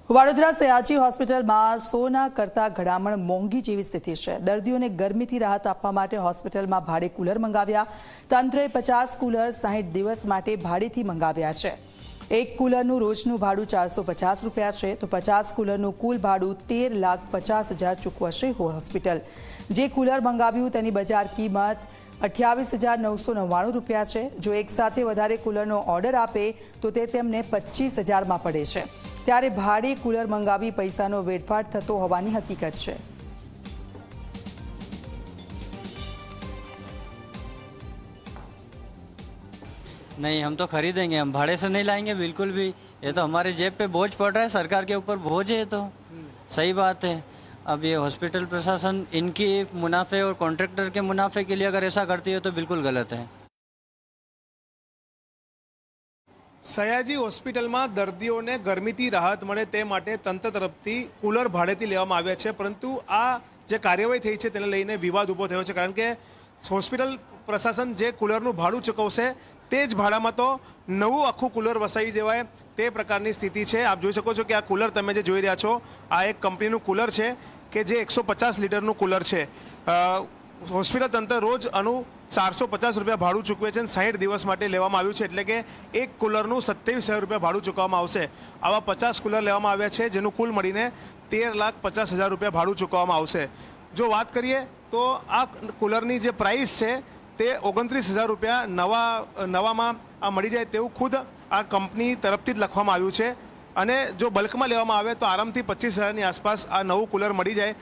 વડોદરા સયાજી હોસ્પિટલમાં સોના કરતા ઘડામણ મોંઘી જેવી સ્થિતિ છે। દર્દીઓને ગરમીથી રાહત આપવા માટે હોસ્પિટલમાં ભાડે કુલર મંગાવ્યા। તંત્રએ 50 કુલર 60 દિવસ માટે ભાડેથી મંગાવ્યા છે। એક કુલરનું રોજનું ભાડું 450 રૂપિયા છે, તો 50 કુલરનું કુલ ભાડું 13,50,000 ચૂકવશે હોસ્પિટલ। જે કુલર મંગાવ્યું તેની બજાર કિંમત 28,999 રૂપિયા છે। જો એક સાથે વધારે કુલરનો ઓર્ડર આપે તો તે તેમને 25,000માં પડે છે। ત્યારે ભાડે કુલર મંગાવી પૈસાનો વેડફાટ થતો હોવાની હકીકત છે। नहीं, हम तो खरीदेंगे, हम भाड़े से नहीं लाएंगे बिल्कुल भी। ये तो हमारे जेब पे बोझ पड़ रहा है, सरकार के ऊपर बोझ है। तो सही बात है। अब ये हॉस्पिटल प्रशासन इनकी मुनाफे और कॉन्ट्रैक्टर के मुनाफे के लिए अगर ऐसा करती है तो बिल्कुल गलत है। સયાજી હોસ્પિટલમાં દર્દીઓને ગરમીથી રાહત મળે તે માટે તંત્ર તરફથી કુલર ભાડેથી લેવામાં આવ્યા છે, પરંતુ આ જે કાર્યવાહી થઈ છે તેને લઈને વિવાદ ઊભો થયો છે, કારણ કે હોસ્પિટલ પ્રશાસન જે કુલરનું ભાડું ચૂકવશે તે જ ભાડામાં તો નવું આખું કુલર વસાવી દેવાય તે પ્રકારની સ્થિતિ છે। આપ જોઈ શકો છો કે આ કુલર તમે જે જોઈ રહ્યા છો આ એક કંપનીનું કુલર છે કે જે 150 લીટરનું કુલર છે। હોસ્પિટલ તંત્ર રોજ આનું 450 રૂપિયા ભાડું ચૂકવે છે અને 60 દિવસ માટે લેવામાં આવ્યું છે, એટલે કે એક કુલરનું 27,000 રૂપિયા ભાડું ચૂકવવામાં આવશે। આવા 50 કુલર લેવામાં આવ્યા છે, જેનું કુલ મળીને 13,50,000 રૂપિયા ભાડું ચૂકવવામાં આવશે। જો વાત કરીએ તો આ કુલરની જે પ્રાઇસ છે તે 29,000 રૂપિયા નવામાં આ મળી જાય તેવું ખુદ આ કંપની તરફથી જ લખવામાં આવ્યું છે। અને જો બલ્કમાં લેવામાં આવે તો આરામથી 25,000ની આસપાસ આ નવું કુલર મળી જાય।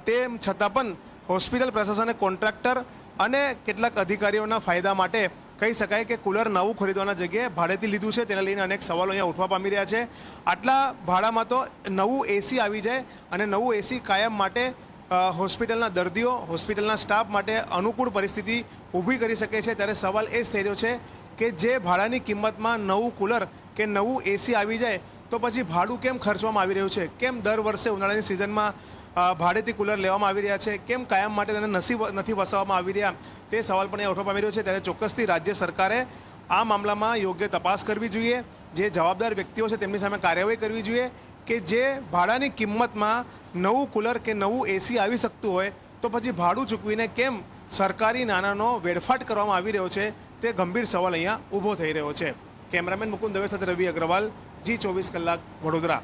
તેમ છતાં પણ હોસ્પિટલ પ્રશાસને કોન્ટ્રાક્ટર અને કેટલાક અધિકારીઓના ફાયદા માટે કહી શકાય કે કુલર નવું ખરીદવાના જગ્યાએ ભાડેથી લીધું છે, તેને લઈને અનેક સવાલો અહીંયા ઉઠવા પામી રહ્યા છે। આટલા ભાડામાં તો નવું એસી આવી જાય અને નવું એસી કાયમ માટે હોસ્પિટલના દર્દીઓ, હોસ્પિટલના સ્ટાફ માટે અનુકૂળ પરિસ્થિતિ ઊભી કરી શકે છે। ત્યારે સવાલ એ જ થઈ રહ્યો છે કે જે ભાડાની કિંમતમાં નવું કુલર કે નવું એસી આવી જાય તો પછી ભાડું કેમ ખર્ચવામાં આવી રહ્યું છે? કેમ દર વર્ષે ઉનાળાની સિઝનમાં ભાડેથી કુલર લેવામાં આવી રહ્યા છે? કેમ કાયમ માટે તેને નથી વસાવવામાં આવી રહ્યા? તે સવાલ પણ અહીંયા ઉઠવા પામી રહ્યો છે। ત્યારે ચોક્કસથી રાજ્ય સરકારે આ મામલામાં યોગ્ય તપાસ કરવી જોઈએ, જે જવાબદાર વ્યક્તિઓ છે તેમની સામે કાર્યવાહી કરવી જોઈએ કે જે ભાડાની કિંમતમાં નવું કુલર કે નવું એસી આવી શકતું હોય તો પછી ભાડું ચૂકવીને કેમ સરકારી નાણાંનો વેડફાટ કરવામાં આવી રહ્યો છે, તે ગંભીર સવાલ અહીંયા ઊભો થઈ રહ્યો છે। કેમેરામેન મુકુંદ દવે સાથે રવિ અગ્રવાલ, G24 કલાક, વડોદરા।